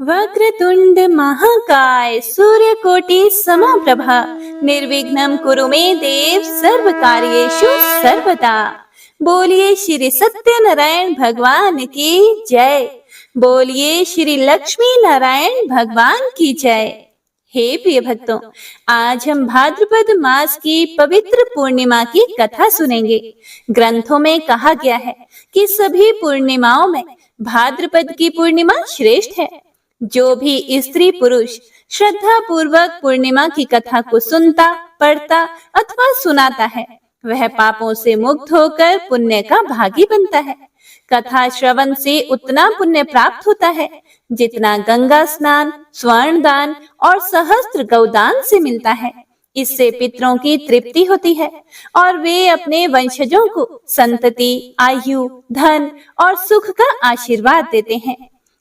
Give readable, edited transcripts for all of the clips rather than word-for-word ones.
वक्रतुंड महाकाय सूर्यकोटि समप्रभा निर्विघ्नं कुरु मे देव सर्व कार्येषु सर्वदा। बोलिए श्री सत्यनारायण भगवान की जय। बोलिए श्री लक्ष्मी नारायण भगवान की जय। हे प्रिय भक्तों, आज हम भाद्रपद मास की पवित्र पूर्णिमा की कथा सुनेंगे। ग्रंथों में कहा गया है कि सभी पूर्णिमाओं में भाद्रपद की पूर्णिमा श्रेष्ठ है। जो भी स्त्री पुरुष श्रद्धा पूर्वक पूर्णिमा की कथा को सुनता, पढ़ता अथवा सुनाता है, वह पापों से मुक्त होकर पुण्य का भागी बनता है। कथा श्रवण से उतना पुण्य प्राप्त होता है जितना गंगा स्नान, स्वर्ण दान और सहस्त्र गौदान से मिलता है। इससे पितरों की तृप्ति होती है और वे अपने वंशजों को संतति, आयु, धन और सुख का आशीर्वाद देते हैं।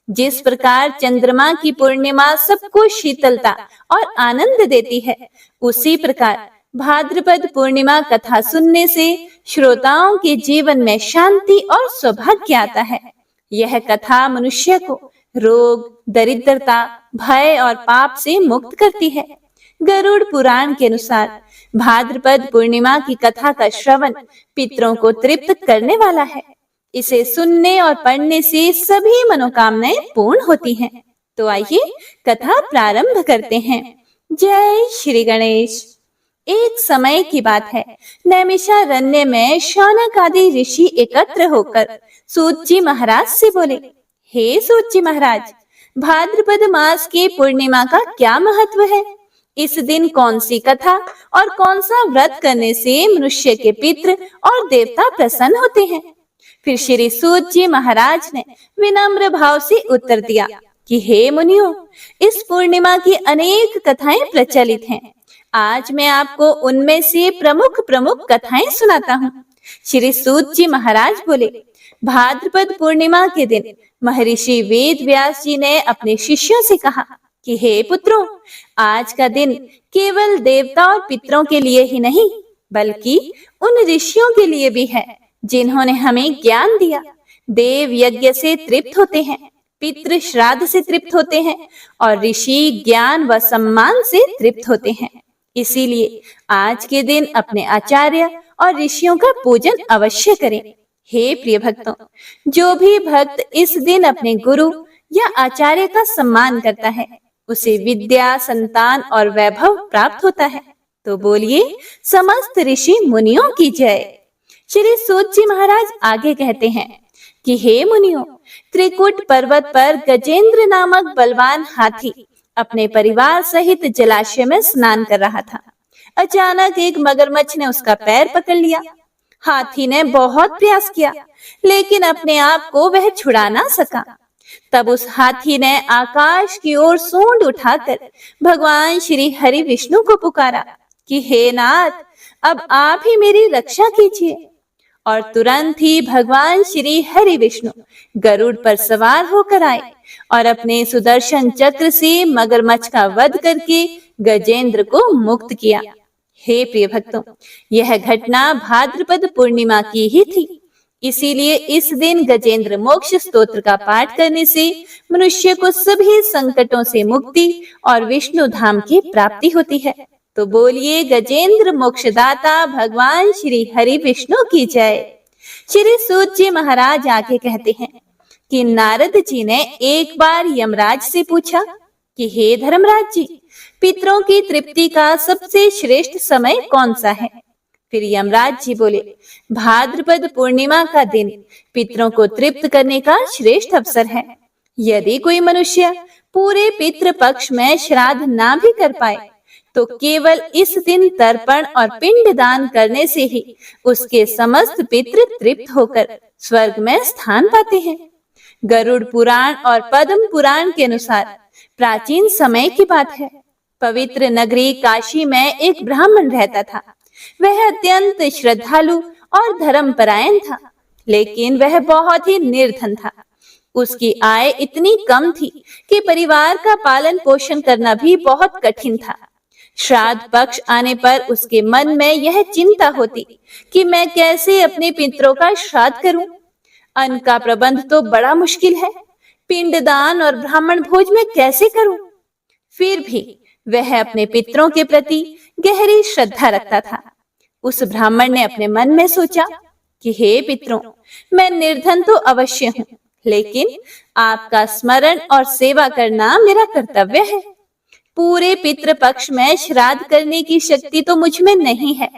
जिस प्रकार चंद्रमा की पूर्णिमा सबको शीतलता और आनंद देती है, उसी प्रकार भाद्रपद पूर्णिमा कथा सुनने से श्रोताओं के जीवन में शांति और सौभाग्य आता है। यह कथा मनुष्य को रोग, दरिद्रता, भय और पाप से मुक्त करती है। गरुड़ पुराण के अनुसार भाद्रपद पूर्णिमा की कथा का श्रवण पितरों को तृप्त करने वाला है। इसे सुनने और पढ़ने से सभी मनोकामनाएं पूर्ण होती हैं। तो आइए कथा प्रारंभ करते हैं। जय श्री गणेश। एक समय की बात है, नैमिषारण्य में शौनक आदि ऋषि एकत्र होकर सूत जी महाराज से बोले, हे सूत जी महाराज, भाद्रपद मास की पूर्णिमा का क्या महत्व है? इस दिन कौन सी कथा और कौन सा व्रत करने से मनुष्य के पितृ और देवता प्रसन्न होते हैं? फिर श्री सूत जी महाराज ने विनम्र भाव से उत्तर दिया कि हे मुनियों, इस पूर्णिमा की अनेक कथाएं प्रचलित हैं। आज मैं आपको उनमें से प्रमुख कथाएं सुनाता हूँ। श्री सूत जी महाराज बोले, भाद्रपद पूर्णिमा के दिन महर्षि वेद व्यास जी ने अपने शिष्यों से कहा कि हे पुत्रों, आज का दिन केवल देवता और पितरों के लिए ही नहीं, बल्कि उन ऋषियों के लिए भी है जिन्होंने हमें ज्ञान दिया। देव यज्ञ से तृप्त होते हैं, पितृ श्राद्ध से तृप्त होते हैं और ऋषि ज्ञान व सम्मान से तृप्त होते हैं। इसीलिए आज के दिन अपने आचार्य और ऋषियों का पूजन अवश्य करें। हे प्रिय भक्तों, जो भी भक्त इस दिन अपने गुरु या आचार्य का सम्मान करता है, उसे विद्या, संतान और वैभव प्राप्त होता है। तो बोलिए समस्त ऋषि मुनियों की जय। श्री सूत जी महाराज आगे कहते हैं कि हे मुनियों, त्रिकुट पर्वत पर गजेंद्र नामक बलवान हाथी अपने परिवार सहित जलाशय में स्नान कर रहा था। अचानक एक मगरमच्छ ने उसका पैर पकड़ लिया। हाथी ने बहुत प्रयास किया, लेकिन अपने आप को वह छुड़ा ना सका। तब उस हाथी ने आकाश की ओर सूंड उठाकर भगवान श्री हरि विष्णु को पुकारा कि हे नाथ, अब आप ही मेरी रक्षा कीजिए। और तुरंत ही भगवान श्री हरि विष्णु गरुड़ पर सवार होकर आए और अपने सुदर्शन चक्र से मगरमच्छ का वध करके गजेंद्र को मुक्त किया। हे प्रिय भक्तों, यह घटना भाद्रपद पूर्णिमा की ही थी। इसीलिए इस दिन गजेंद्र मोक्ष स्तोत्र का पाठ करने से मनुष्य को सभी संकटों से मुक्ति और विष्णु धाम की प्राप्ति होती है। तो बोलिए गजेंद्र मोक्षदाता भगवान श्री हरि विष्णु की जय। श्री सूत जी महाराज आगे कहते हैं कि नारद जी ने एक बार यमराज से पूछा कि हे धर्मराज जी, पितरों की तृप्ति का सबसे श्रेष्ठ समय कौन सा है? फिर यमराज जी बोले, भाद्रपद पूर्णिमा का दिन पितरों को तृप्त करने का श्रेष्ठ अवसर है। यदि कोई मनुष्य पूरे पितृ पक्ष में श्राद्ध ना भी कर पाए, तो केवल इस दिन तर्पण और पिंड दान करने से ही उसके समस्त पितृ तृप्त होकर स्वर्ग में स्थान पाते हैं। गरुड़ पुराण और पद्म पुराण के अनुसार प्राचीन समय की बात है। पवित्र नगरी काशी में एक ब्राह्मण रहता था। वह अत्यंत श्रद्धालु और धर्मपरायण था, लेकिन वह बहुत ही निर्धन था। उसकी आय इतनी कम थी कि परिवार का पालन पोषण करना भी बहुत कठिन था। श्राद्ध पक्ष आने पर उसके मन में यह चिंता होती कि मैं कैसे अपने पितरों का श्राद्ध करूं। अन्न का प्रबंध तो बड़ा मुश्किल है। पिंडदान और ब्राह्मण भोज में कैसे करूं? फिर भी वह अपने पितरों के प्रति गहरी श्रद्धा रखता था। उस ब्राह्मण ने अपने मन में सोचा कि हे पितरों, मैं निर्धन तो अवश्य हूं, लेकिन आपका स्मरण और सेवा करना मेरा कर्तव्य है। पूरे पितृ पक्ष में श्राद्ध करने की शक्ति तो मुझ में नहीं है,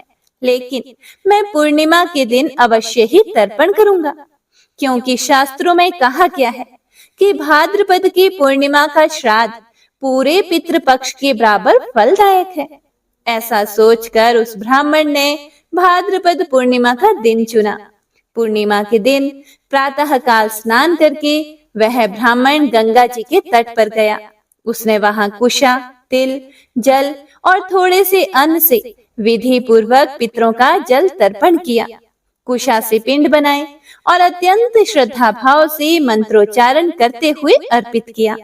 लेकिन मैं पूर्णिमा के दिन अवश्य ही तर्पण करूंगा, क्योंकि शास्त्रों में कहा गया है कि भाद्रपद की पूर्णिमा का श्राद्ध पूरे पितृ पक्ष के बराबर फलदायक है। ऐसा सोचकर उस ब्राह्मण ने भाद्रपद पूर्णिमा का दिन चुना। पूर्णिमा के दिन प्रातः काल स्नान करके वह ब्राह्मण गंगा जी के तट पर गया। उसने वहां कुशा, तिल, जल और थोड़े से अन्न से विधि पूर्वक पितरों का जल तर्पण किया। कुशा से पिंड बनाए और अत्यंत श्रद्धा भाव से मंत्रोच्चारण करते हुए अर्पित किया।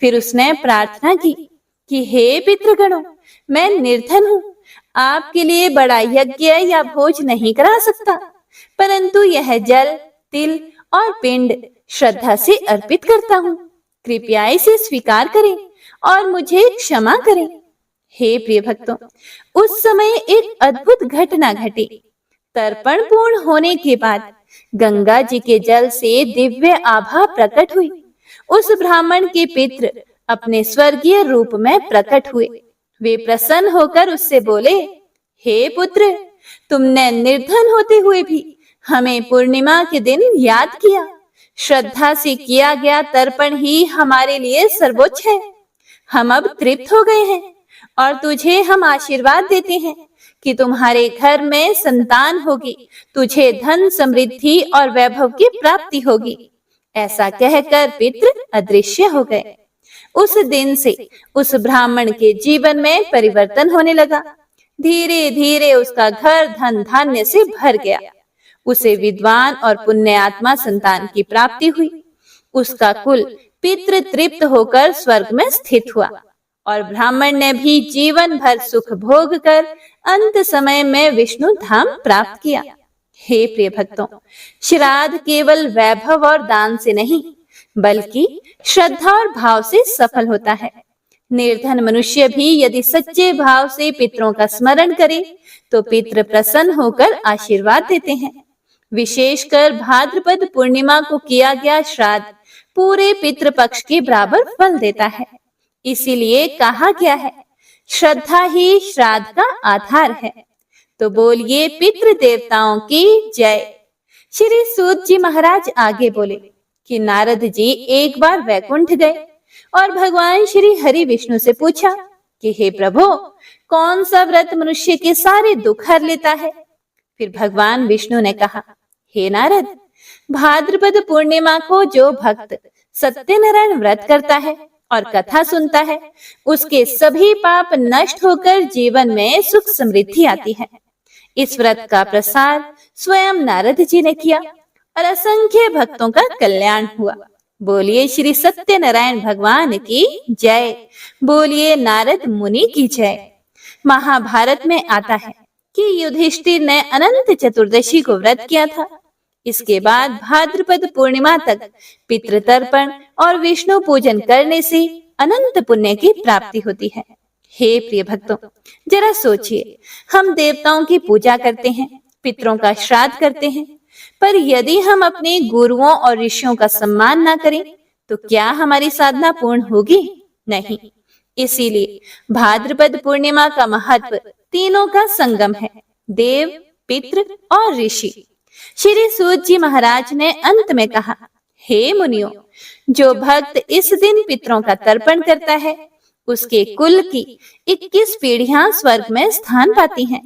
फिर उसने प्रार्थना की कि हे पितृगणों, मैं निर्धन हूँ, आपके लिए बड़ा यज्ञ या भोज नहीं करा सकता, परंतु यह जल, तिल और पिंड श्रद्धा से अर्पित करता हूँ। कृपया इसे स्वीकार करें और मुझे क्षमा करें। हे प्रिय भक्तों, उस समय एक अद्भुत घटना घटी। तर्पण पूर्ण होने के बाद गंगा जी के जल से दिव्य आभा प्रकट हुई। उस ब्राह्मण के पितृ अपने स्वर्गीय रूप में प्रकट हुए। वे प्रसन्न होकर उससे बोले, हे पुत्र, तुमने निर्धन होते हुए भी हमें पूर्णिमा के दिन याद किया। श्रद्धा से किया गया तर्पण ही हमारे लिए सर्वोच्च है। हम अब तृप्त हो गए हैं और तुझे हम आशीर्वाद देते हैं कि तुम्हारे घर में संतान होगी, तुझे धन, समृद्धि और वैभव की प्राप्ति होगी। ऐसा कहकर पितृ अदृश्य हो गए। उस दिन से उस ब्राह्मण के जीवन में परिवर्तन होने लगा। धीरे धीरे उसका घर धन धान्य से भर गया। उसे विद्वान और पुण्य आत्मा संतान की प्राप्ति हुई। उसका कुल पितृ तृप्त होकर स्वर्ग में स्थित हुआ और ब्राह्मण ने भी जीवन भर सुख भोग कर अंत समय में विष्णु धाम प्राप्त किया। हे प्रिय भक्तों, श्राद्ध केवल वैभव और दान से नहीं, बल्कि श्रद्धा और भाव से सफल होता है। निर्धन मनुष्य भी यदि सच्चे भाव से पितरों का स्मरण करे तो पितृ प्रसन्न होकर आशीर्वाद देते हैं। विशेषकर भाद्रपद पूर्णिमा को किया गया श्राद्ध पूरे पितृ पक्ष के बराबर फल देता है। इसीलिए कहा गया है, श्रद्धा ही श्राद्ध का आधार है। तो बोलिए पितृ देवताओं की जय। श्री सूत जी महाराज आगे बोले कि नारद जी एक बार वैकुंठ गए और भगवान श्री हरि विष्णु से पूछा कि हे प्रभु, कौन सा व्रत मनुष्य के सारे दुख हर लेता है? फिर भगवान विष्णु ने कहा, हे नारद, भाद्रपद पूर्णिमा को जो भक्त सत्यनारायण व्रत करता है और कथा सुनता है, उसके सभी पाप नष्ट होकर जीवन में सुख समृद्धि आती है। इस व्रत का प्रसार स्वयं नारद जी ने किया और असंख्य भक्तों का कल्याण हुआ। बोलिए श्री सत्यनारायण भगवान की जय। बोलिए नारद मुनि की जय। महाभारत में आता है कि युधिष्ठिर ने अनंत चतुर्दशी को व्रत किया था। इसके बाद भाद्रपद पूर्णिमा तक पितृतर्पण और विष्णु पूजन करने से अनंत पुण्य की प्राप्ति होती है। हे प्रिय भक्तों, जरा सोचिए, हम देवताओं की पूजा करते हैं, पितरों का श्राद्ध करते हैं, पर यदि हम अपने गुरुओं और ऋषियों का सम्मान ना करें तो क्या हमारी साधना पूर्ण होगी? नहीं। इसीलिए भाद्रपद पूर्णिमा का महत्व तीनों का संगम है, देव, पितृ और ऋषि। श्री सूत जी महाराज ने अंत में कहा, हे मुनियों, जो भक्त इस दिन पितरों का तर्पण करता है उसके कुल की 21 पीढ़ियां स्वर्ग में स्थान पाती हैं।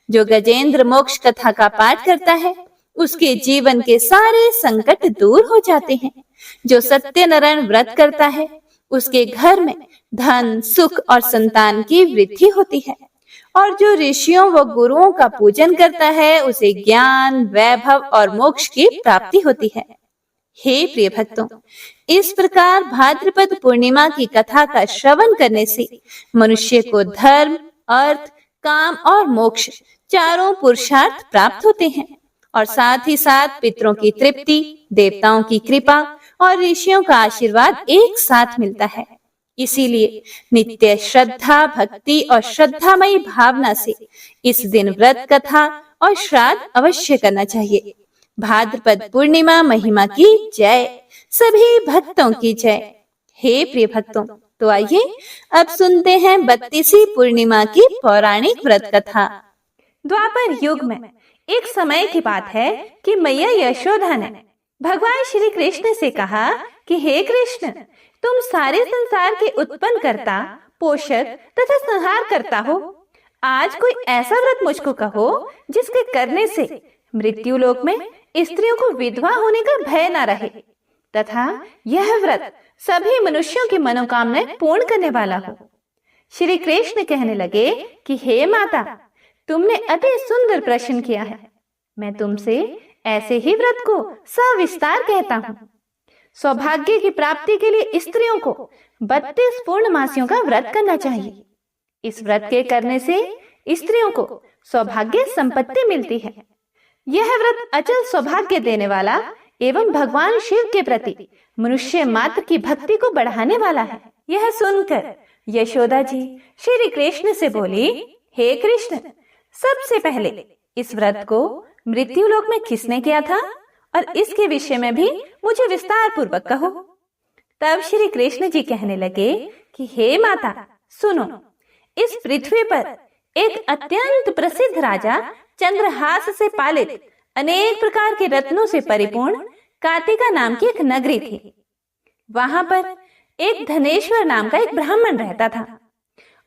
जो गजेंद्र मोक्ष कथा का पाठ करता है उसके जीवन के सारे संकट दूर हो जाते हैं। जो सत्यनारायण व्रत करता है उसके घर में धन, सुख और संतान की वृद्धि होती है। और जो ऋषियों व गुरुओं का पूजन करता है उसे ज्ञान, वैभव और मोक्ष की प्राप्ति होती है। हे प्रिय भक्तों, इस प्रकार भाद्रपद पूर्णिमा की कथा का श्रवण करने से मनुष्य को धर्म, अर्थ, काम और मोक्ष चारों पुरुषार्थ प्राप्त होते हैं और साथ ही साथ पितरों की तृप्ति, देवताओं की कृपा और ऋषियों का आशीर्वाद एक साथ मिलता है। इसीलिए नित्य श्रद्धा, भक्ति और श्रद्धामयी भावना से इस दिन व्रत कथा और श्राद्ध अवश्य करना चाहिए। भाद्रपद पूर्णिमा महिमा की जय, सभी भक्तों की जय। हे प्रिय भक्तों, तो आइए अब सुनते हैं 32वीं पूर्णिमा की पौराणिक व्रत कथा। द्वापर युग में एक समय की बात है कि मैया यशोदा ने भगवान श्री कृष्ण से कहा कि हे कृष्ण, तुम सारे संसार के उत्पन्न करता, पोषक तथा संहार करता हो। आज कोई ऐसा व्रत मुझको कहो जिसके करने से मृत्यु लोक में स्त्रियों को विधवा होने का भय न रहे तथा यह व्रत सभी मनुष्यों की मनोकामनाएं पूर्ण करने वाला हो। श्री कृष्ण कहने लगे कि हे माता, तुमने अति सुंदर प्रश्न किया है। मैं तुमसे ऐसे ही व्रत को सविस्तार कहता हूँ। सौभाग्य की प्राप्ति के लिए स्त्रियों को 32 पूर्णमासियों का व्रत करना चाहिए। इस व्रत के करने से स्त्रियों को सौभाग्य संपत्ति मिलती है। यह व्रत अचल सौभाग्य देने वाला एवं भगवान शिव के प्रति मनुष्य मात्र की भक्ति को बढ़ाने वाला है। यह सुनकर यशोदा जी श्री कृष्ण से बोली, हे कृष्ण, सबसे पहले इस व्रत को मृत्यु लोक में किसने किया था और इसके विषय में भी मुझे विस्तार पूर्वक कहो। तब श्री कृष्ण जी कहने लगे कि हे माता, सुनो, इस पृथ्वी पर एक अत्यंत प्रसिद्ध राजा चंद्रहास से पालित अनेक प्रकार के रत्नों से परिपूर्ण कार्तिका नाम की एक नगरी थी। वहां पर एक धनेश्वर नाम का एक ब्राह्मण रहता था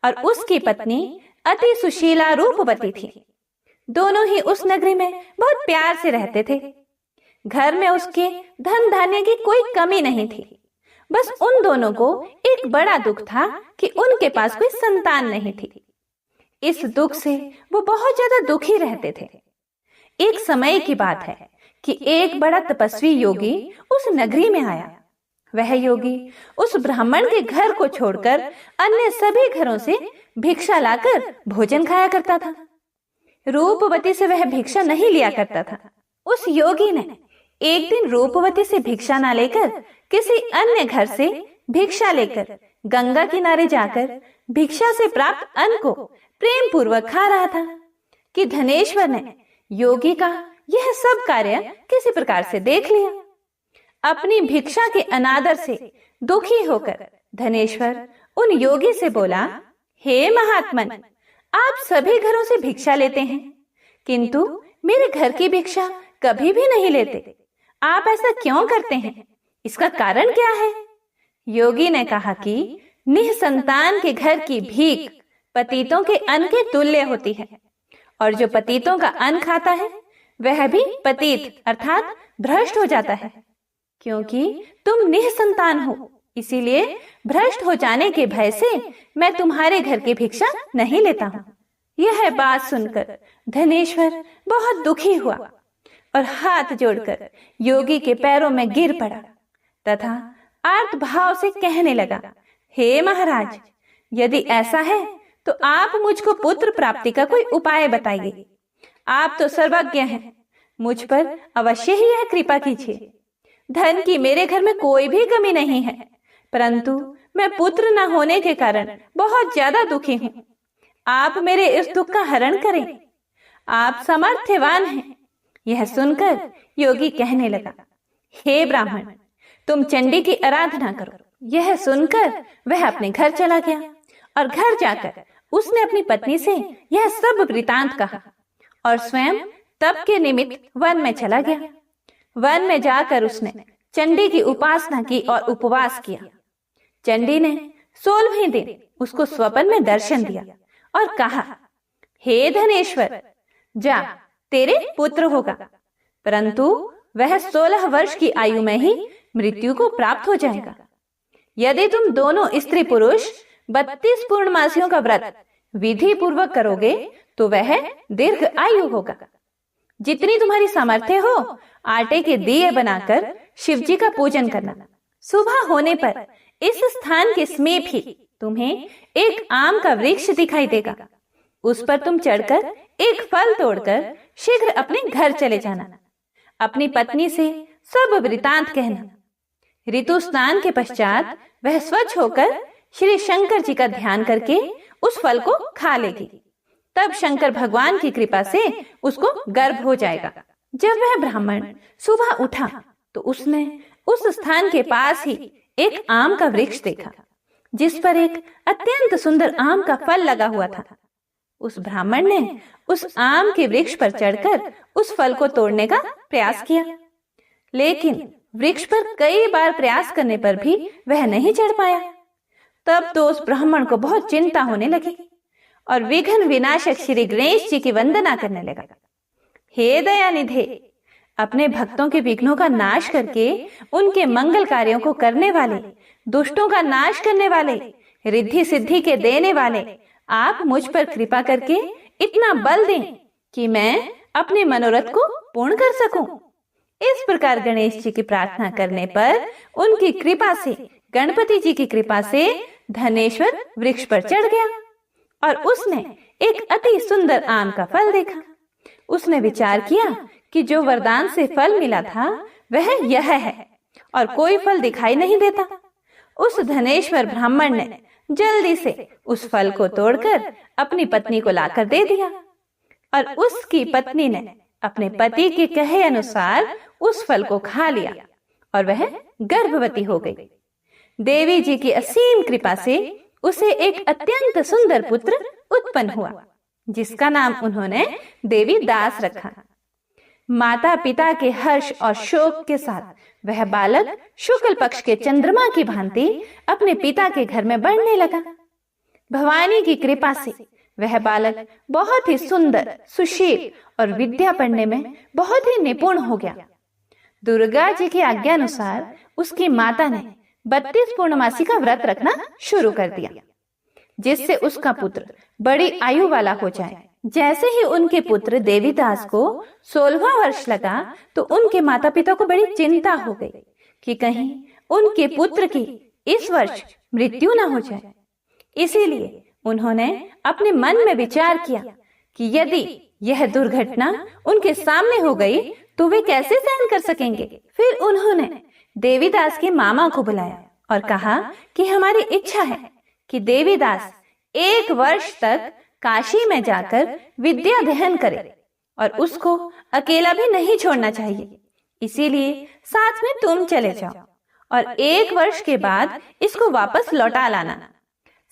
और उसकी पत्नी अति सुशीला रूपवती थी। दोनों ही उस नगरी में बहुत प्यार से रहते थे। घर में उसके धन धान्य की कोई कमी नहीं थी। बस उन दोनों को एक बड़ा दुख था कि उनके पास कोई संतान नहीं थी। इस दुख से वो बहुत ज्यादा दुखी रहते थे। एक समय की बात है कि एक बड़ा तपस्वी योगी उस नगरी में आया। वह योगी उस ब्राह्मण के घर को छोड़कर अन्य सभी घरों से भिक्षा लाकर भोजन खाया करता था। रूपवती से वह भिक्षा नहीं लिया करता था। उस योगी ने एक दिन रूपवती से भिक्षा ना लेकर किसी अन्य घर से भिक्षा लेकर गंगा किनारे जाकर भिक्षा से प्राप्त अन्न को प्रेम पूर्वक खा रहा था कि धनेश्वर ने योगी का यह सब कार्य किसी प्रकार से देख लिया। अपनी भिक्षा के अनादर से दुखी होकर धनेश्वर उन योगी से बोला, हे महात्मन, आप सभी घरों से भिक्षा लेते हैं किंतु मेरे घर की भिक्षा कभी भी नहीं लेते। आप ऐसा क्यों करते हैं? इसका कारण क्या है? योगी ने कहा कि निःसंतान के घर की भीख पतितों के अन्न के तुल्य होती है और जो पतितों का अन्न खाता है वह भी पतित अर्थात भ्रष्ट हो जाता है। क्योंकि तुम निःसंतान हो, इसीलिए भ्रष्ट हो जाने के भय से मैं तुम्हारे घर की भिक्षा नहीं लेता हूँ। यह बात सुनकर धनेश्वर बहुत दुखी हुआ और हाथ जोड़कर योगी के पैरों में गिर पड़ा तथा आर्त भाव से कहने लगा, हे महाराज, यदि ऐसा है तो आप मुझको पुत्र प्राप्ति का कोई उपाय बताइए। आप तो सर्वज्ञ हैं, मुझ पर अवश्य ही यह कृपा कीजिए। धन की मेरे घर में कोई भी कमी नहीं है, परंतु मैं पुत्र न होने के कारण बहुत ज्यादा दुखी हूँ। आप मेरे इस दुख का हरण करें। आप सामर्थ्यवान हैं। यह सुनकर योगी कहने लगा, हे ब्राह्मण, तुम चंडी की आराधना करो। यह सुनकर वह अपने घर चला गया और घर जाकर उसने अपनी पत्नी से यह सब वृतांत कहा और स्वयं तप के निमित्त वन में चला गया। वन में जाकर उसने चंडी की उपासना की और उपवास किया। चंडी ने 16वें दिन उसको स्वप्न में दर्शन दिया और कहा, हे धनेश्वर, जा, तेरे पुत्र होगा, परंतु वह 16 वर्ष की आयु में ही मृत्यु को प्राप्त हो जाएगा। यदि तुम दोनों स्त्री पुरुष 32 पूर्णमासियों का व्रत विधि पूर्वक करोगे तो वह दीर्घ आयु होगा। जितनी तुम्हारी सामर्थ्य हो, आटे के दिए बनाकर शिव जी का पूजन करना। सुबह होने पर इस स्थान के समीप ही तुम्हें एक आम का वृक्ष दिखाई देगा। उस पर तुम चढ़कर एक फल तोड़कर शीघ्र अपने घर चले जाना। अपनी पत्नी से सब वृतांत कहना। ऋतु स्नान के पश्चात वह स्वच्छ होकर श्री शंकर जी का ध्यान करके उस फल को खा लेगी। तब शंकर भगवान की कृपा से उसको गर्भ हो जाएगा। जब वह ब्राह्मण सुबह उठा तो उसने उस स्थान के पास ही एक आम का वृक्ष देखा, जिस पर एक अत्यंत सुंदर आम का फल लगा हुआ था। उस ब्राह्मण ने उस आम के वृक्ष पर चढ़कर उस फल को तोड़ने का प्रयास किया, लेकिन वृक्ष पर कई बार प्रयास करने पर भी वह नहीं चढ़ पाया। तब तो उस ब्राह्मण को बहुत चिंता होने लगी और विघ्न विनाशक श्री गणेश जी की वंदना करने लगा। हे दयानिधे, अपने भक्तों के विघ्नों का नाश करके उनके मंगल कार्यों को करने वाले, दुष्टों का नाश करने वाले, रिद्धि सिद्धि के देने वाले, आप मुझ पर कृपा करके इतना बल दें कि मैं अपने मनोरथ को पूर्ण कर सकूं। इस प्रकार गणेश जी की प्रार्थना करने पर उनकी कृपा से, गणपति जी की कृपा से धनेश्वर वृक्ष पर चढ़ गया और उसने एक अति सुंदर आम का फल देखा। उसने विचार किया कि जो वरदान से फल मिला था वह यह है और कोई फल दिखाई नहीं देता। उस धनेश्वर ब्राह्मण ने जल्दी से उस फल को तोड़कर अपनी पत्नी को लाकर दे दिया और उसकी पत्नी ने अपने पति के कहे अनुसार उस फल को खा लिया और वह गर्भवती हो गई। देवी जी की असीम कृपा से उसे एक अत्यंत सुंदर पुत्र उत्पन्न हुआ, जिसका नाम उन्होंने देवी दास रखा। माता पिता के हर्ष और शोक के साथ वह बालक शुक्ल पक्ष के चंद्रमा की भांति अपने पिता के घर में बढ़ने लगा। भवानी की कृपा से वह बालक बहुत ही सुंदर, सुशील और विद्या पढ़ने में बहुत ही निपुण हो गया। दुर्गा जी की आज्ञा अनुसार उसकी माता ने 32 पूर्णमासी का व्रत रखना शुरू कर दिया, जिससे उसका पुत्र बड़ी आयु वाला हो जाए। जैसे ही उनके पुत्र देवीदास को 16वां वर्ष लगा तो उनके माता पिता को बड़ी चिंता हो गई कि कहीं उनके पुत्र की इस वर्ष मृत्यु न हो जाए। इसीलिए उन्होंने अपने मन में विचार किया कि यदि यह दुर्घटना उनके सामने हो गई तो वे कैसे सहन कर सकेंगे। फिर उन्होंने देवीदास के मामा को बुलाया और कहा कि हमारी इच्छा है कि देवीदास 1 वर्ष तक काशी में जाकर विद्या अध्ययन करे और उसको अकेला भी नहीं छोड़ना चाहिए। इसीलिए साथ में तुम चले जाओ और 1 वर्ष के बाद इसको वापस लौटा लाना।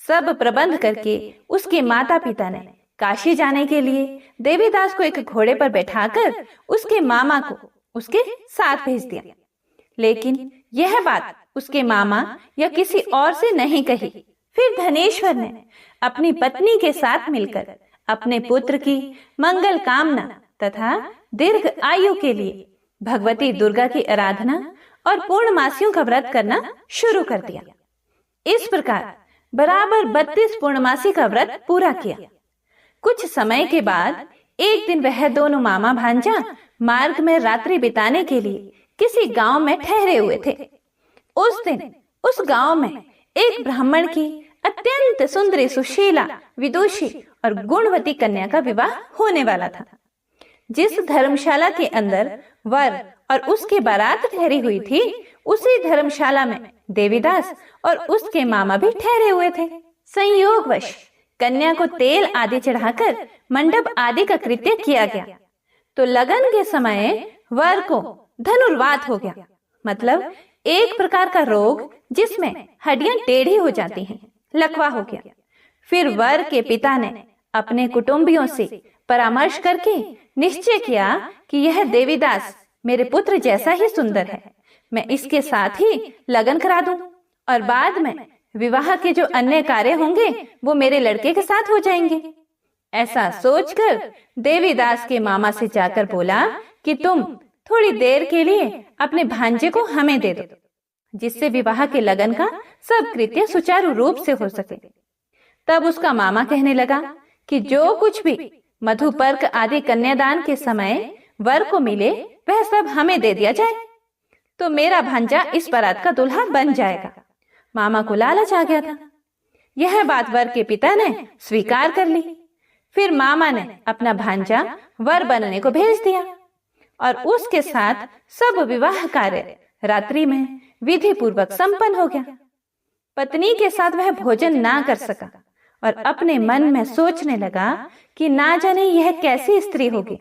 सब प्रबंध करके उसके माता पिता ने काशी जाने के लिए देवीदास को एक घोड़े पर बैठाकर उसके मामा को उसके साथ भेज दिया। लेकिन यह बात उसके मामा या किसी और से नहीं कही। फिर धनेश्वर ने अपनी पत्नी के साथ मिलकर अपने पुत्र की मंगल कामना तथा दीर्घ आयु के लिए भगवती दुर्गा की आराधना और पूर्णमासियों का व्रत करना शुरू कर दिया। इस प्रकार बराबर 32 पूर्णमासी का व्रत पूरा किया। कुछ समय के बाद एक दिन वह दोनों मामा भांजा मार्ग में रात्रि बिताने के लिए किसी गांव में ठहरे हुए थे। उस दिन उस गांव में एक ब्राह्मण की अत्यंत सुंदरी, सुशीला, विदुषी और गुणवती कन्या का विवाह होने वाला था। जिस धर्मशाला के अंदर वर और उसकी बारात ठहरी हुई थी, उसी धर्मशाला में देवीदास और उसके मामा भी ठहरे हुए थे। संयोगवश कन्या को तेल आदि चढ़ाकर मंडप आदि का कृत्य किया गया तो लगन के समय वर को धनुर्वात हो गया, मतलब एक प्रकार का रोग जिसमें हड्डियां टेढ़ी हो जाती हैं, लकवा हो गया। फिर वर के पिता ने अपने कुटुंबियों से परामर्श करके निश्चय किया कि यह देवीदास मेरे पुत्र जैसा ही सुंदर है, मैं इसके साथ ही लगन करा दूं और बाद में विवाह के जो अन्य कार्य होंगे वो मेरे लड़के के साथ हो जाएंगे। ऐसा सोचकर देवीदास के मामा से जाकर बोला कि तुम थोड़ी देर के लिए अपने भांजे को हमें दे दो, जिससे विवाह के लगन का सब कृत्य सुचारू रूप से हो सके। तब उसका मामा कहने लगा कि जो कुछ भी मधुपर्क आदि कन्यादान के समय वर को मिले वह सब हमें दे दिया जाए, तो मेरा भांजा इस बारात का दूल्हा बन जाएगा। मामा को लालच आ गया था। यह बात वर के पिता ने स्वीकार कर ली। फिर मामा ने अपना भांजा वर बनने को भेज दिया और उसके साथ सब विवाह कार्य रात्रि में विधि पूर्वक संपन्न हो गया। पत्नी के साथ वह भोजन ना कर सका और अपने मन में सोचने लगा कि ना जाने यह कैसी स्त्री होगी।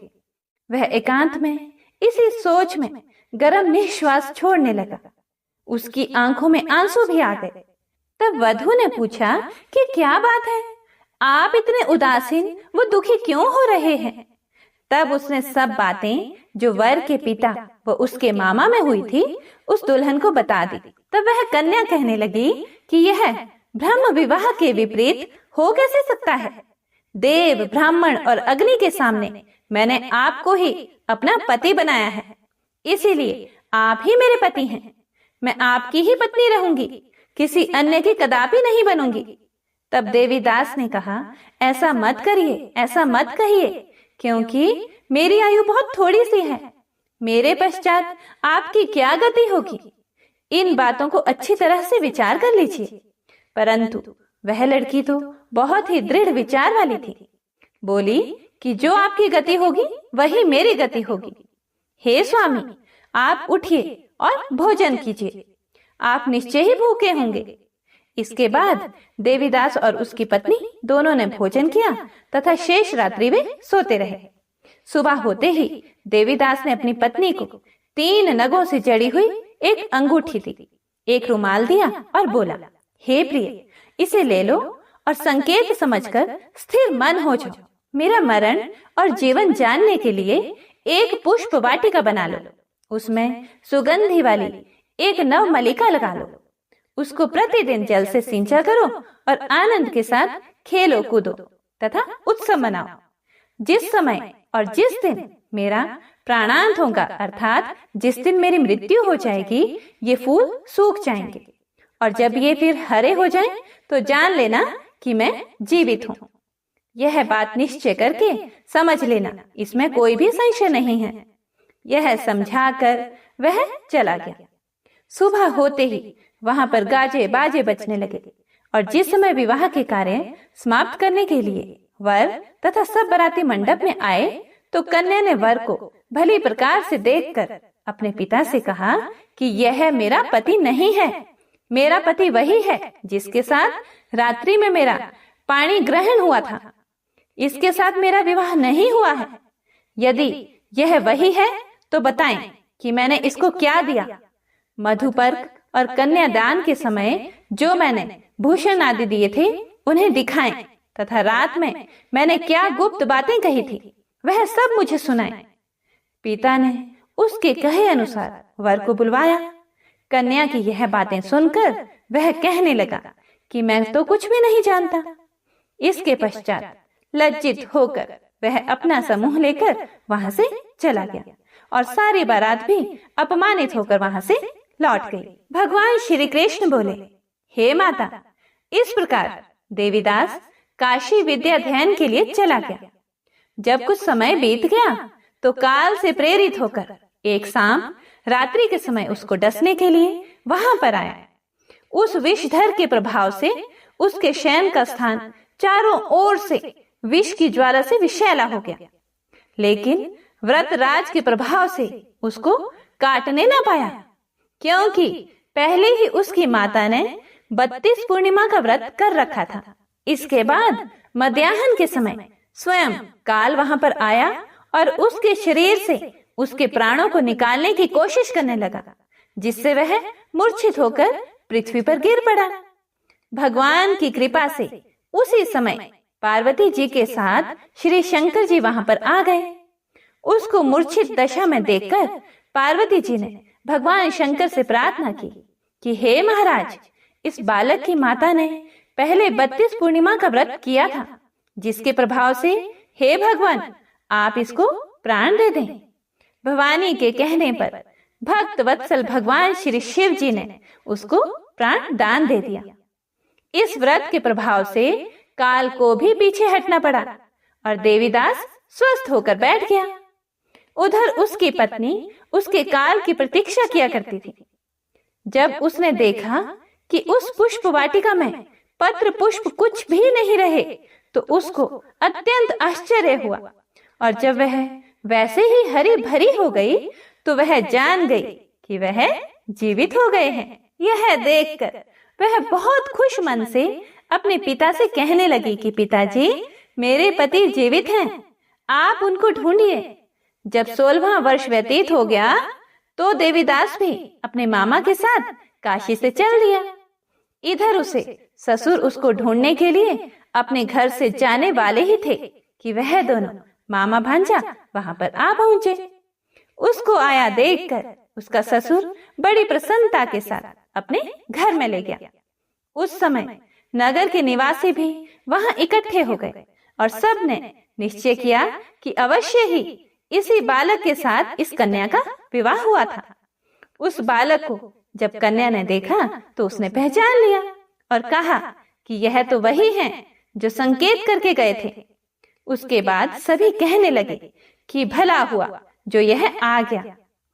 वह एकांत में इसी सोच में गर्म निश्वास छोड़ने लगा। उसकी आंखों में आंसू भी आ गए। तब वधू ने पूछा कि क्या बात है, आप इतने उदासीन व दुखी क्यों हो रहे हैं? तब उसने सब बातें जो वर के पिता व उसके मामा में हुई थी उस दुल्हन को बता दी। तब वह कन्या कहने लगी कि यह ब्रह्म विवाह के विपरीत हो कैसे सकता है? देव, ब्राह्मण और अग्नि के सामने मैंने आपको ही अपना पति बनाया है, इसीलिए आप ही मेरे पति हैं। मैं आपकी ही पत्नी रहूंगी, किसी अन्य की कदापि नहीं बनूंगी। तब देवीदास ने कहा, ऐसा मत करिए, ऐसा मत कहिए, क्योंकि मेरी आयु बहुत थोड़ी सी है। मेरे पश्चात आपकी क्या गति होगी? इन बातों को अच्छी तरह से विचार कर लीजिए। परंतु वह लड़की तो बहुत ही दृढ़ विचार वाली थी। बोली कि जो आपकी गति होगी वही मेरी गति होगी। हे स्वामी, आप उठिए और भोजन कीजिए, आप निश्चय ही भूखे होंगे। इसके बाद देवीदास और उसकी पत्नी दोनों ने भोजन किया तथा शेष रात्रि वे सोते रहे। सुबह होते ही देवीदास ने अपनी पत्नी को 3 नगों से जड़ी हुई एक अंगूठी दी, एक रुमाल दिया और बोला, हे प्रिय, इसे ले लो और संकेत समझकर स्थिर मन हो जाओ। मेरा मरण और जीवन जानने के लिए एक पुष्प वाटिका बना लो, उसमें सुगंधी वाली एक नव मलिका लगा लो। उसको प्रतिदिन जल से सिंचा करो और आनंद के साथ खेलो कूदो तथा उत्सव मनाओ। जिस समय और जिस दिन मेरा प्राणांत होगा, अर्थात जिस दिन मेरी मृत्यु हो जाएगी, ये फूल सूख जाएंगे और जब ये फिर हरे हो जाएं, तो जान लेना कि मैं जीवित हूँ। यह बात निश्चय करके समझ लेना, इसमें कोई भी संशय नहीं है। यह समझाकर वह चला गया। सुबह होते ही वहां पर गाजे बाजे बजने लगे और जिस समय विवाह के कार्य समाप्त करने के लिए वर तथा सब बाराती मंडप में आए, तो कन्या ने वर को भली प्रकार से देखकर अपने पिता से कहा कि यह मेरा पति नहीं है। मेरा पति वही है जिसके साथ रात्रि में मेरा पाणी ग्रहण हुआ था। इसके साथ मेरा विवाह नहीं हुआ है। यदि यह वही है तो बताएं कि मैंने इसको क्या दिया। मधुपर्क और कन्यादान के समय जो मैंने भूषण आदि दिए थे उन्हें दिखाएं तथा रात में मैंने क्या गुप्त बातें कही थी वह सब मुझे सुनाएं। पिता ने उसके कहे अनुसार वर को बुलवाया। कन्या की यह बातें सुनकर वह कहने लगा कि मैं तो कुछ भी नहीं जानता। इसके पश्चात लज्जित होकर वह अपना समूह लेकर वहां से चला गया और सारी बारात भी अपमानित होकर वहां से लौट गई। भगवान श्री कृष्ण बोले, हे माता, इस प्रकार देवीदास काशी विद्या अध्ययन के लिए चला गया। जब कुछ समय बीत गया तो काल से प्रेरित होकर एक सांप रात्रि के समय उसको डसने के लिए वहां पर आया। उस विषधर के प्रभाव से उसके शयन का स्थान चारों ओर से विष की ज्वाला से विषैला हो गया, लेकिन व्रतराज के प्रभाव से उसको काटने ना पाया, क्योंकि पहले ही उसकी माता ने 32 पूर्णिमा का व्रत कर रखा था। इसके बाद मध्याह्न के समय स्वयं काल वहां पर आया और उसके शरीर से उसके प्राणों को निकालने की कोशिश करने लगा, जिससे वह मूर्छित होकर पृथ्वी पर गिर पड़ा। भगवान की कृपा से उसी समय पार्वती जी के साथ श्री शंकर जी वहां पर आ गए। उसको मूर्छित दशा में देखकर पार्वती जी ने भगवान शंकर से प्रार्थना की कि हे महाराज, इस बालक की माता ने पहले 32 पूर्णिमा का व्रत किया था, जिसके प्रभाव से हे भगवान आप इसको प्राण दे दें। भवानी के कहने पर भक्त वत्सल भगवान श्री शिव जी ने उसको प्राण दान दे दिया। इस व्रत के प्रभाव से काल को भी पीछे हटना पड़ा और देवीदास स्वस्थ होकर बैठ गया। उधर उसकी पत्नी उसके काल की प्रतीक्षा किया करती थी। जब उसने देखा कि उस पुष्प वाटिका में पत्र पुष्प कुछ भी नहीं रहे, तो उसको अत्यंत आश्चर्य हुआ और जब वह वैसे ही हरी भरी हो गई तो वह जान गई कि वह जीवित हो गए हैं। यह देखकर वह बहुत खुश मन से अपने पिता से कहने लगी कि पिताजी, मेरे पति जीवित हैं, आप उनको ढूंढिए। जब 16वां वर्ष व्यतीत हो गया तो देवीदास भी अपने मामा के साथ काशी से चल दिया। इधर उसे ससुर उसको ढूंढने के लिए अपने घर से जाने वाले ही थे कि वह दोनों मामा भांजा वहां पर आ पहुंचे। उसको आया देखकर उसका ससुर बड़ी प्रसन्नता के साथ अपने घर में ले गया। उस समय नगर के निवासी भी वहां इकट्ठे हो गए और सब ने निश्चय किया कि अवश्य ही इसी बालक के साथ इस कन्या का विवाह हुआ था। उस बालक को जब कन्या ने देखा तो उसने पहचान लिया और कहा कि यह तो वही है जो संकेत करके गए थे। उसके बाद सभी कहने लगे कि भला हुआ जो यह आ गया,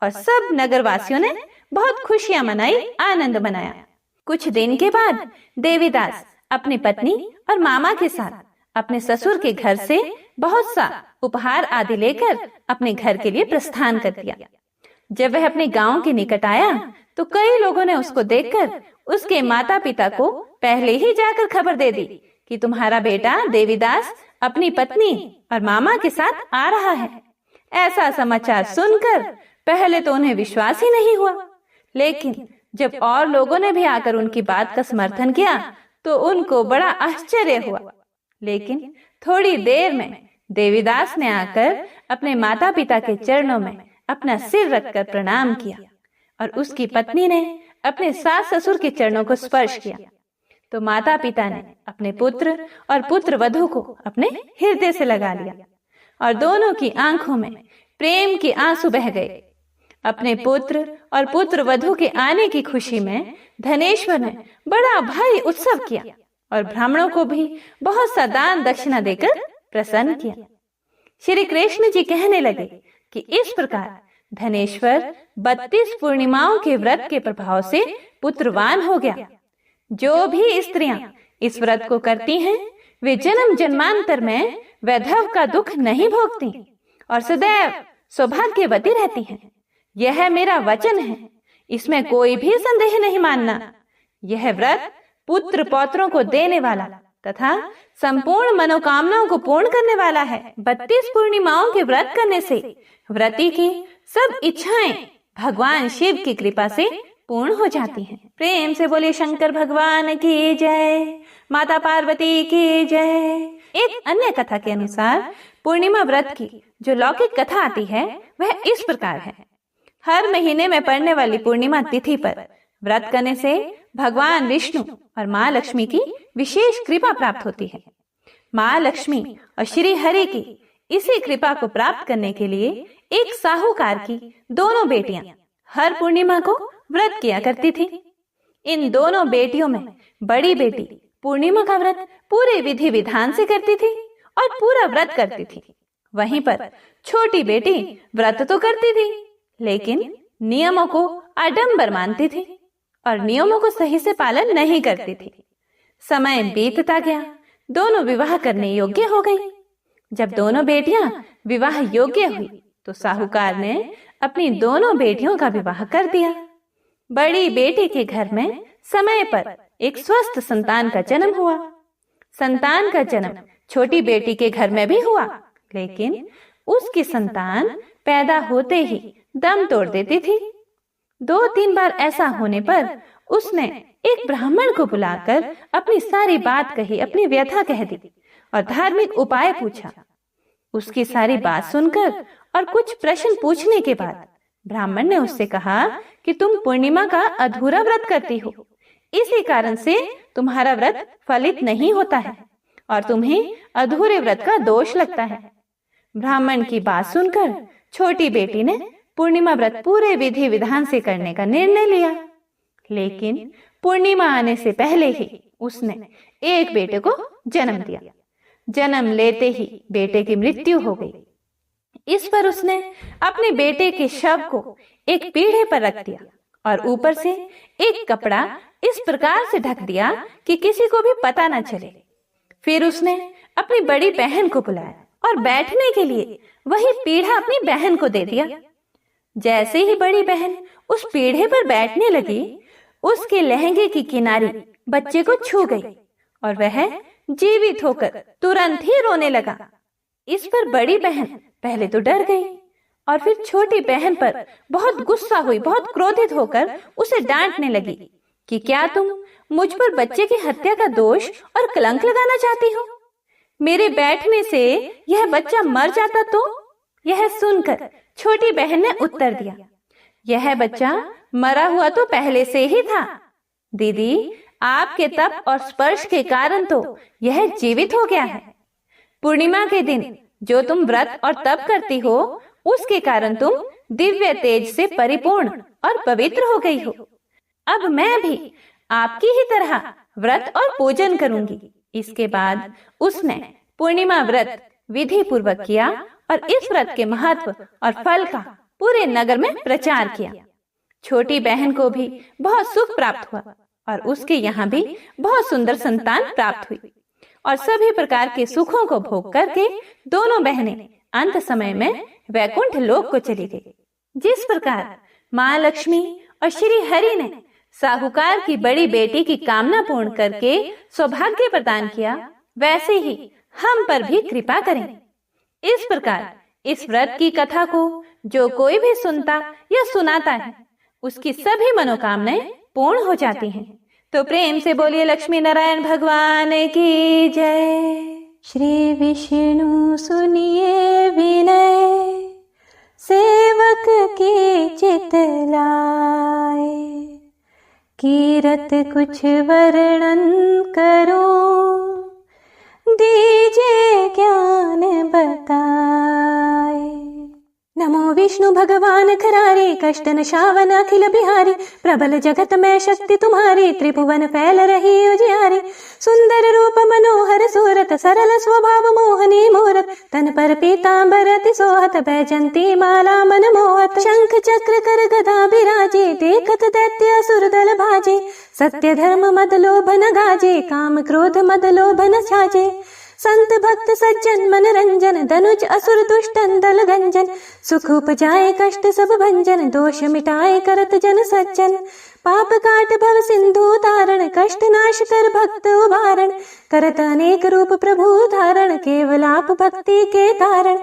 और सब नगरवासियों ने बहुत खुशियां मनाई, आनंद मनाया। कुछ दिन के बाद देवीदास अपनी पत्नी और मामा के साथ अपने ससुर के घर से बहुत सा उपहार आदि लेकर अपने घर के लिए प्रस्थान कर दिया। जब वह अपने गांव के निकट आया तो कई लोगों ने उसको देखकर उसके माता पिता को पहले ही जाकर खबर दे दी कि तुम्हारा बेटा देवीदास अपनी पत्नी और मामा के साथ आ रहा है। ऐसा समाचार सुनकर पहले तो उन्हें विश्वास ही नहीं हुआ, लेकिन जब और लोगों ने भी आकर उनकी बात का समर्थन किया तो उनको बड़ा आश्चर्य हुआ। लेकिन थोड़ी देर में देवीदास ने आकर अपने माता पिता के चरणों में अपना सिर रखकर प्रणाम किया और उसकी पत्नी ने अपने सास ससुर के चरणों को स्पर्श किया। तो माता पिता ने अपने पुत्र और पुत्र वधू को अपने हृदय से लगा लिया और दोनों की आंखों में प्रेम के आंसू बह गए। अपने पुत्र और पुत्र वधू के आने की खुशी में धनेश्वर ने बड़ा भारी उत्सव किया और ब्राह्मणों को भी बहुत सा दान दक्षिणा देकर प्रसन्न किया। श्री कृष्ण जी कहने लगे कि इस प्रकार धनेश्वर 32 पूर्णिमाओं के व्रत के प्रभाव से पुत्रवान हो गया। जो भी स्त्रियां इस व्रत को करती हैं वे जन्म जन्मांतर में वैधव का दुख नहीं भोगती और सदैव सौभाग्यवती रहती हैं। यह मेरा वचन है, इसमें कोई भी संदेह नहीं मानना। यह व्रत पुत्र पौत्रों को देने वाला तथा संपूर्ण मनोकामनाओं को पूर्ण करने वाला है। 32 पूर्णिमाओं के व्रत करने से व्रती की सब इच्छाएं भगवान शिव की कृपा से पूर्ण हो जाती हैं। प्रेम से बोले शंकर भगवान की जय, माता पार्वती की जय। एक अन्य कथा के अनुसार पूर्णिमा व्रत की जो लौकिक कथा आती है वह इस प्रकार है। हर महीने में पड़ने वाली पूर्णिमा तिथि पर व्रत करने से भगवान विष्णु और माँ लक्ष्मी की विशेष कृपा प्राप्त होती है। माँ लक्ष्मी और श्री हरि की इसी कृपा को प्राप्त करने के लिए एक साहूकार की दोनों बेटियां हर पूर्णिमा को व्रत किया करती थी। इन दोनों बेटियों में बड़ी बेटी पूर्णिमा का व्रत पूरे विधि विधान से करती थी और पूरा व्रत करती थी। वहीं पर छोटी बेटी व्रत तो करती थी लेकिन नियमों को आडंबर मानती थी और नियमों को सही से पालन नहीं करती थी। समय बीतता गया, दोनों विवाह करने योग्य हो गई। जब दोनों बेटियां विवाह योग्य हुई तो साहूकार ने अपनी दोनों बेटियों का विवाह कर दिया। बड़ी बेटी के घर में समय पर एक स्वस्थ संतान का जन्म हुआ। संतान का जन्म छोटी बेटी के घर में भी हुआ, लेकिन उसकी संतान पैदा होते ही दम तोड़ देती थी। 2-3 बार ऐसा होने पर उसने एक ब्राह्मण को बुलाकर अपनी सारी बात कही, अपनी व्यथा कह दी और धार्मिक उपाय पूछा। उसकी सारी बात सुनकर और कुछ प्रश्न पूछने के बाद ब्राह्मण ने उससे कहा कि तुम पूर्णिमा का अधूरा व्रत करती हो, इसी कारण से तुम्हारा व्रत फलित नहीं होता है और तुम्हें अधूरे व्रत का दोष लगता है। ब्राह्मण की बात सुनकर छोटी बेटी ने पूर्णिमा व्रत पूरे विधि विधान से करने का निर्णय लिया, लेकिन पूर्णिमा आने से पहले ही उसने एक बेटे को जन्म दिया। जन्म लेते ही बेटे की मृत्यु हो गई। इस पर उसने अपने बेटे के शव को एक पीढ़े पर रख दिया और ऊपर से एक कपड़ा इस प्रकार से ढक दिया कि किसी को भी पता न चले। फिर उसने अपनी बड़ी बहन को बुलाया और बैठने के लिए वही पीढ़ा अपनी बहन को दे दिया। जैसे ही बड़ी बहन उस पीढ़े पर बैठने लगी, उसके लहंगे की किनारी बच्चे को छू गई और वह जीवित होकर तुरंत ही रोने लगा। इस पर बड़ी बहन पहले तो डर गई और फिर छोटी बहन पर बहुत गुस्सा हुई, बहुत क्रोधित होकर उसे डांटने लगी कि क्या तुम मुझ पर बच्चे की हत्या का दोष और कलंक लगाना चाहती हो? मेरे बैठने से यह बच्चा मर जाता तो? यह सुनकर छोटी बहन ने उत्तर दिया, यह बच्चा मरा हुआ तो पहले से ही था दीदी, आपके तप और स्पर्श के कारण तो यह जीवित हो गया है। पूर्णिमा के दिन जो तुम व्रत और तप करती हो, उसके कारण तुम दिव्य तेज से परिपूर्ण और पवित्र हो गई हो। अब मैं भी आपकी ही तरह व्रत और पूजन करूंगी। इसके बाद उसने पूर्णिमा व्रत विधि पूर्वक किया और इस व्रत के महत्व और फल का पूरे नगर में प्रचार किया। छोटी बहन को भी बहुत सुख प्राप्त हुआ और उसके यहाँ भी बहुत सुंदर संतान प्राप्त हुई और सभी प्रकार के सुखों को भोग करके दोनों बहनें अंत समय में वैकुंठ लोक को चली गई। जिस प्रकार माँ लक्ष्मी और श्री हरि ने साहूकार की बड़ी बेटी की कामना पूर्ण करके सौभाग्य प्रदान किया, वैसे ही हम पर भी कृपा करें। इस प्रकार इस व्रत की कथा को जो कोई भी सुनता या सुनाता है, उसकी सभी मनोकामनाएं पूर्ण हो जाती हैं। तो प्रेम से बोलिए लक्ष्मी नारायण भगवान की जय। श्री विष्णु सुनिए विनय, सेवक की चित लाए, कीरत कुछ वर्णन करो, दीजिए ज्ञान बताए। नमो विष्णु भगवान खरारे, कष्ट नशावन अखिल बिहारी, प्रबल जगत में शक्ति तुम्हारी, त्रिभुवन फैल रही उजियारी। सुंदर रूप मनोहर सूरत, सरल स्वभाव मोहनी मूरत, तन पर पीतांबर अति सोहत, बैजंती माला मन मोहत। शंख चक्र कर गदा विराजे, देखत दैत्य असुर दल भाजे, सत्य धर्म मद लोभ न गाजे, काम क्रोध मद लोभ न छाजे। संत भक्त सज्जन मन रंजन, धनुज असुर दुष्टन दल गंजन, सुख उपजाए कष्ट सब भंजन, दोष मिटाए करत जन सज्जन। पाप काट भव सिंधु तारण, कष्ट नाश कर भक्त उबारण, करत अनेक रूप प्रभु धारण, केवल आप भक्ति के कारण।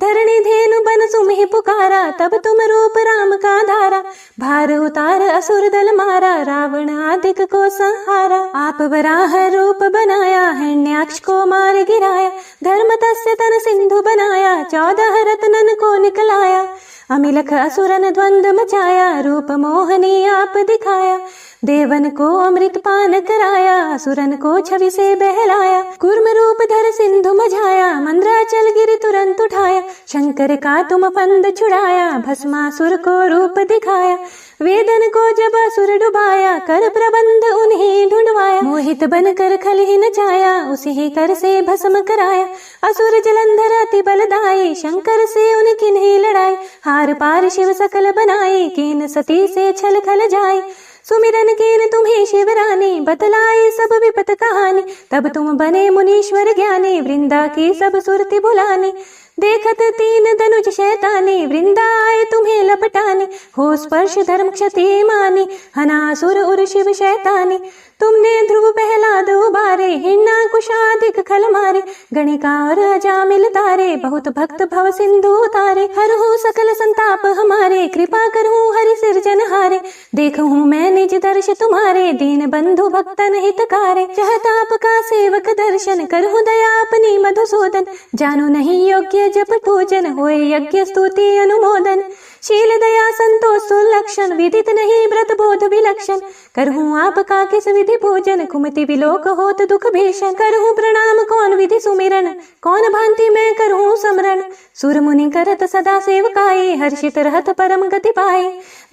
धरणी धेनु बन सुमहि पुकारा, तब तुम रूप राम का धारा, भार उतार असुर दल मारा, रावण आदिक को संहारा। आप वराह रूप बनाया, हिरण्याक्ष को मार गिराया, धर्म तस्य तन सिंधु बनाया, 14 रत्नन को निकलाया। अमिलख असुरन द्वंद्व मचाया, रूप मोहनी आप दिखाया, देवन को अमृत पान कराया, असुरन को छवि से बहलाया। कूर्म रूप धर सिंधु मझाया, मंद्राचल गिरि तुरंत उठाया, शंकर का तुम फंद छुड़ाया, भस्मासुर को रूप दिखाया। वेदन को जब असुर डुबाया, कर प्रबंध उन्हें ढूंढवाया, मोहित बनकर खल ही नचाया, उसी ही कर से भस्म कराया। असुर जलंधर अति बलदाई, शंकर से उनकी नहीं लड़ाई, हार पार शिव सकल बनाए, कीन सती से छल खल जाए। सुमिरन कीन तुम्हें शिवरानी, बतलाई सब विपत कहानी, तब तुम बने मुनीश्वर ज्ञानी, वृंदा की सब सुरति भुलानी। देखत 3 धनुष शैतानी, वृंदा आए तुम्हें लपटानी, हो स्पर्श धर्म क्षति मानी, हनासुर उर शिव शैतानी। तुमने ध्रुव प्रहलाद उबारे, हिरण्याकुशादिक खल मारे, गणिका और अजामिल तारे, बहुत भक्त भव सिंधु तारे। हरहु सकल संताप हमारे, कृपा करहूँ हरि सिरजनहारे, देखहूँ मैं निज दर्श तुम्हारे, दीन बंधु भक्तन हितकारे। चाहता आपका सेवक दर्शन, करहूँ दया अपनी मधुसूदन, जानो नहीं योग्य जप पूजन, होए यज्ञ स्तुति अनुमोदन। शील दया संतोष सुलक्षण, विदित नहीं व्रत बोध विलक्षण, करहूँ आपका किस विधि पूजन, कुमति विलोक होत दुख भीषण। करहूँ प्रणाम कौन विधि सुमिरन, कौन भांति मैं करहूँ समरण। सुर मुनि करत सदा सेवकाई, हर्षित रहत परम गति पाए।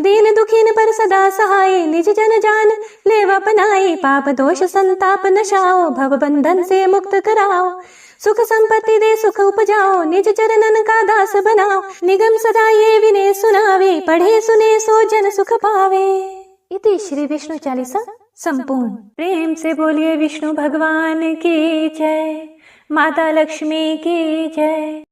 दीन दुखीन पर सदा सहाय, निज जन जान लेवा अपनाए। पाप दोष संताप नशाओ, भव बंधन से मुक्त कराओ। सुख संपत्ति दे सुख उपजाओ, निज चरणन का दास बनाओ। निगम सदा ये विनय सुनावे, पढ़े सुने सो जन सुख पावे। इति श्री विष्णु चालीसा संपूर्ण। प्रेम से बोलिए विष्णु भगवान की जय, माता लक्ष्मी की जय।